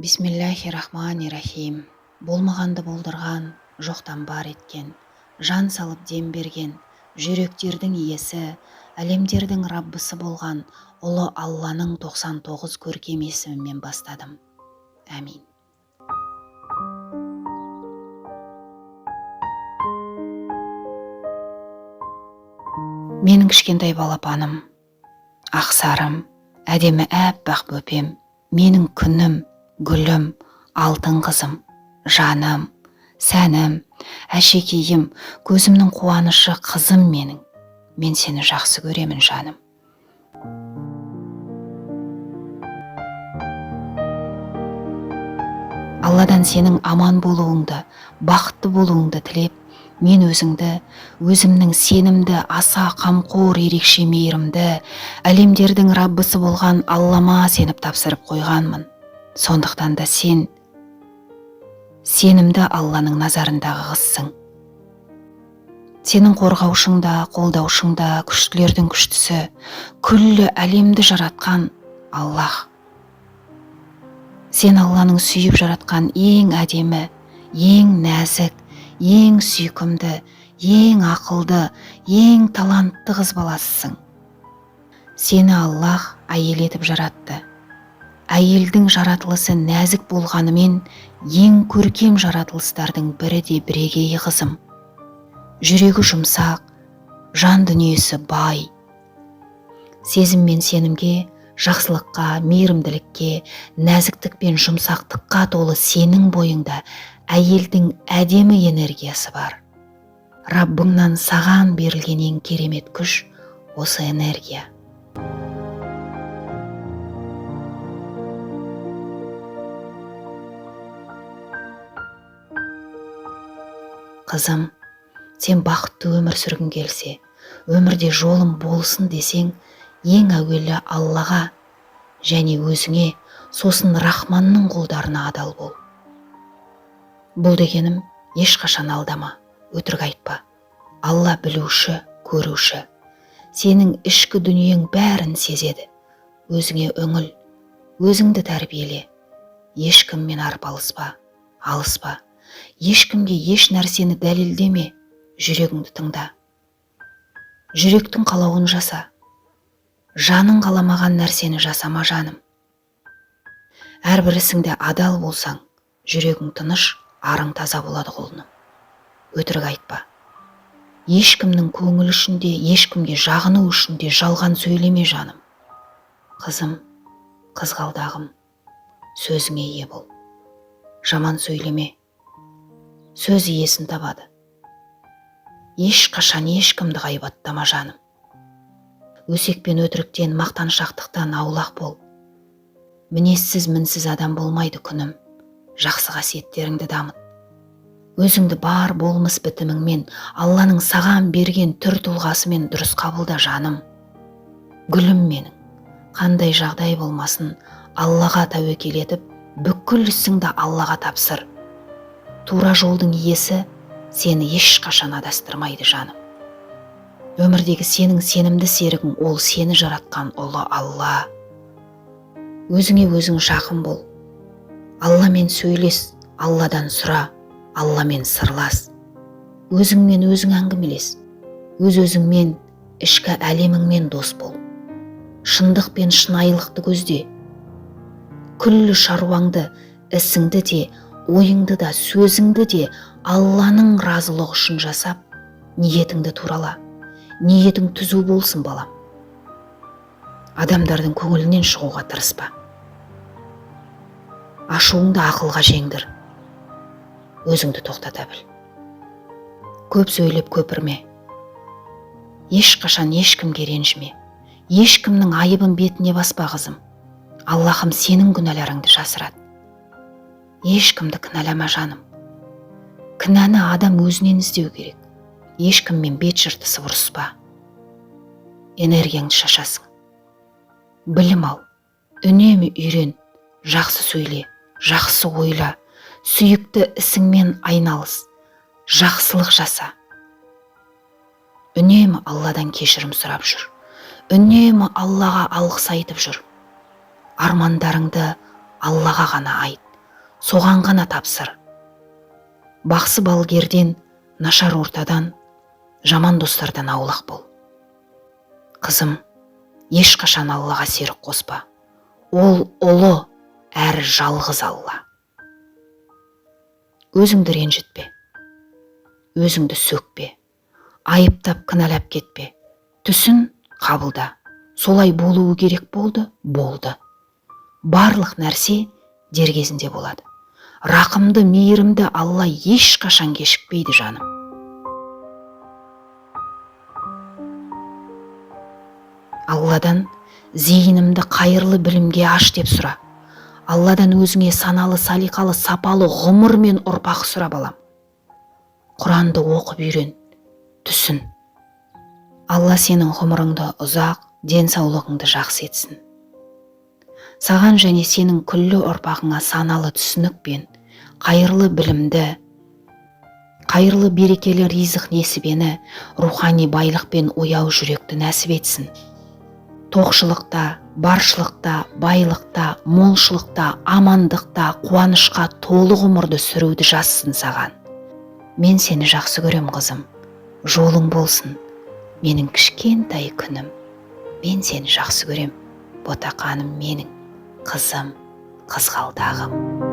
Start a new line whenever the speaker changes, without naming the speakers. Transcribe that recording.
Бисмиллахи-рахмани-рахим. Болмағанды болдырған, жоқтан бар еткен, жан салып дем берген, жүректердің иесі, әлемдердің раббысы болған ұлы Алланың 99 көркем есімімен бастадым. Әмин. Менің кішкентай балапаным, ақсарым, әдемі әппақ бөпем, менің күнім, гүлім, алтын қызым, жаным, сәнім, әшекейім, көзімнің қуанышы қызым менің. Мен сені жақсы көремін, жаным. Алладан сенің аман болуыңды, бақытты болуыңды тілеп, мен өзіңді, өзімнің сенімді, аса қамқор, ерекше мейірімді, әлемдердің раббысы болған Аллама сеніп тапсырып қойғанмын. Сондықтан да сен сенімді Алланың назарындағы қызсың. Сенің қорғаушыңда, қолдаушыңда, күштілердің күштісі, күллі әлемді жаратқан Аллах. Сен Алланың сүйіп жаратқан ең әдемі, ең нәзік, ең сүйкімді, ең ақылды, ең талантты қыз баласысың. Сені Аллах әйел етіп жаратты. Әйелдің жаратылысы нәзік болғанымен, ең көркем жаратылыстардың бірі де бірегейі қызым. Жүрегі жұмсақ, жан дүниесі бай. Сезім мен сенімге, жақсылыққа, мейірімділікке, нәзіктік пен жұмсақтыққа толы сенің бойыңда әйелдің әдемі энергиясы бар. Раббыңнан саған берілген ең керемет күш осы энергия. Қызым, сен бақытты өмір сүргің келсе, өмірде жолым болсын десең, ең әуелі Аллаға және өзіңе, сосын Рахманның құлдарына адал бол. Бұл дегенім ешқашан алдама, өтірік айтпа. Алла білуші, көруші. Сенің ішкі дүниең бәрін сезеді. Өзіңе үңіл, өзіңді тәрбиеле. Ешкіммен арпалыспа, алыспа. Ешкімге еш нәрсені дәлелдеме, жүрегіңді тыңда. Жүректің қалауын жаса. Жаның қаламаған нәрсені жасама, жаным. Әрбір ісіңде адал болсаң, жүрегің тыныш, арың таза болады құлыным. Өтірік айтпа. Ешкімнің көңілі үшін де, ешкімге жағыну үшін де жалған сөйлеме, жаным. Қызым, қызғалдағым, сөзіңе ие бол. Жаман сөйлеме. Сөз иесін табады. Ешқашан ешкімді ғайбаттама, жаным. Өсек пен өтіріктен, мақтаншақтықтан аулақ бол. Мінессіз, мінсіз адам болмайды күнім. Жақсы қасиеттеріңді дамыт. Өзіңді бар болмыс бітіміңмен, Алланың саған берген түр тұлғасымен дұрыс қабылда, жаным. Гүлім менің, қандай жағдай болмасын, Аллаға тәуекел етіп, бүкіл ісіңді Аллаға тапсыр. Тура жолдың иесі сені ешқашан адастырмайды, жаным. Өмірдегі сенің сенімді серігің ол сені жаратқан ұлы Алла. Өзіңе өзің жақын бол. Алламен сөйлес, Алладан сұра, Алламен сырлас. Өзіңмен өзің әңгімелес. Өз-өзіңмен, ішкі әлеміңмен дос бол. Шындық пен шынайылықты көзде. Күллі шаруаңды, ісіңді де, ойыңды да, сөзіңді де Алланың разылығы үшін жасап, ниетіңді турала. Ниетің түзу болсын, балам. Адамдардың көңілінен шығуға тырыспа. Ашуыңды ақылға жеңдір. Өзіңді тоқтата біл. Көп сөйлеп көпірме. Ешқашан ешкімге ренжіме. Ешкімнің айыбын бетіне баспа, қызым. Аллахым сенің күнәларыңды жасырады. Ешкімді кінәлама, жаным. Кінәні адам өзінен іздеу керек. Ешкіммен бет жыртысып ұрыспа. Энергияңды шашасың. Білім ал, үнемі үйрен, жақсы сөйле, жақсы ойла, сүйікті ісіңмен айналыс, жақсылық жаса. Үнемі Алладан кешірім сұрап жүр. Үнемі Аллаға алғыс айтып жүр. Армандарыңды Аллаға ғана айт. соған ғана тапсыр. Бақсы балгерден, нашар ортадан, жаман достардан аулақ бол. Қызым, ешқашан Аллаға серік қоспа. Ол ұлы әрі жалғыз Алла. Өзіңді ренжітпе, өзіңді сөкпе, айыптап кінәлап кетпе. Түсін қабылда. Солай болуы керек болды. Барлық нәрсе дер кезінде болады. Рақымды, мейірімді Алла ешқашан кешікпейді, жаным. Алладан зейінімді қайырлы білімге аш деп сұра. Алладан өзіңе саналы, салиқалы, сапалы ғұмыр мен ұрпақ сұра, балам. Құранды оқып үйрен, түсін. Алла сенің ғұмырыңды ұзақ, денсаулығыңды жақсы етсін. Саған және сенің күллі ұрпағыңа саналы түсінік пен қайырлы білімді, қайырлы берекелі ризық несібені, рухани байлық пен ояу жүректі нәсіп етсін. Тоқшылықта, баршылықта, байлықта, молшылықта, амандықта, қуанышқа толы ғұмырды сүруді жазсын саған. Мен сені жақсы көрем, қызым. Жолың болсын, менің кішкентай күнім. Мен сені жақсы көрем, ботақаным менің, қызым, қызғалдағым.